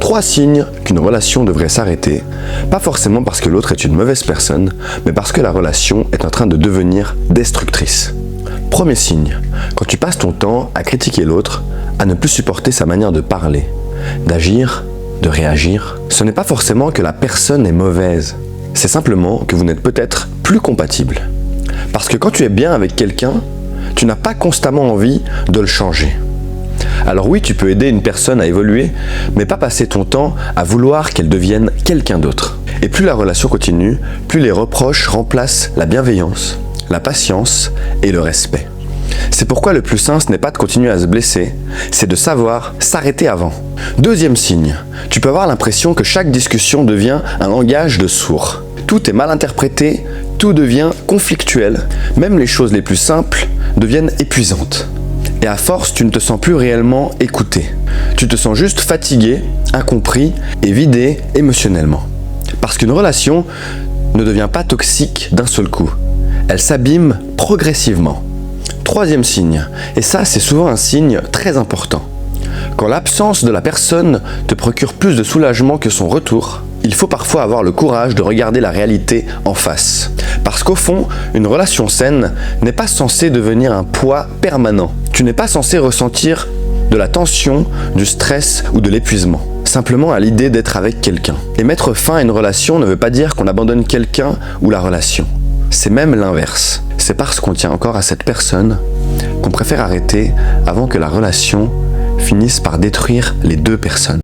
3 signes qu'une relation devrait s'arrêter, pas forcément parce que l'autre est une mauvaise personne, mais parce que la relation est en train de devenir destructrice. Premier signe, quand tu passes ton temps à critiquer l'autre, à ne plus supporter sa manière de parler, d'agir, de réagir, ce n'est pas forcément que la personne est mauvaise, c'est simplement que vous n'êtes peut-être plus compatibles. Parce que quand tu es bien avec quelqu'un, tu n'as pas constamment envie de le changer. Alors oui, tu peux aider une personne à évoluer, mais pas passer ton temps à vouloir qu'elle devienne quelqu'un d'autre. Et plus la relation continue, plus les reproches remplacent la bienveillance, la patience et le respect. C'est pourquoi le plus sain, ce n'est pas de continuer à se blesser, c'est de savoir s'arrêter avant. Deuxième signe, tu peux avoir l'impression que chaque discussion devient un langage de sourds. Tout est mal interprété, tout devient conflictuel, même les choses les plus simples deviennent épuisantes. Et à force, tu ne te sens plus réellement écouté. Tu te sens juste fatigué, incompris et vidé émotionnellement. Parce qu'une relation ne devient pas toxique d'un seul coup. Elle s'abîme progressivement. Troisième signe, et ça c'est souvent un signe très important. Quand l'absence de la personne te procure plus de soulagement que son retour, il faut parfois avoir le courage de regarder la réalité en face. Parce qu'au fond, une relation saine n'est pas censée devenir un poids permanent. Tu n'es pas censé ressentir de la tension, du stress ou de l'épuisement. Simplement à l'idée d'être avec quelqu'un. Et mettre fin à une relation ne veut pas dire qu'on abandonne quelqu'un ou la relation. C'est même l'inverse. C'est parce qu'on tient encore à cette personne qu'on préfère arrêter avant que la relation finisse par détruire les deux personnes.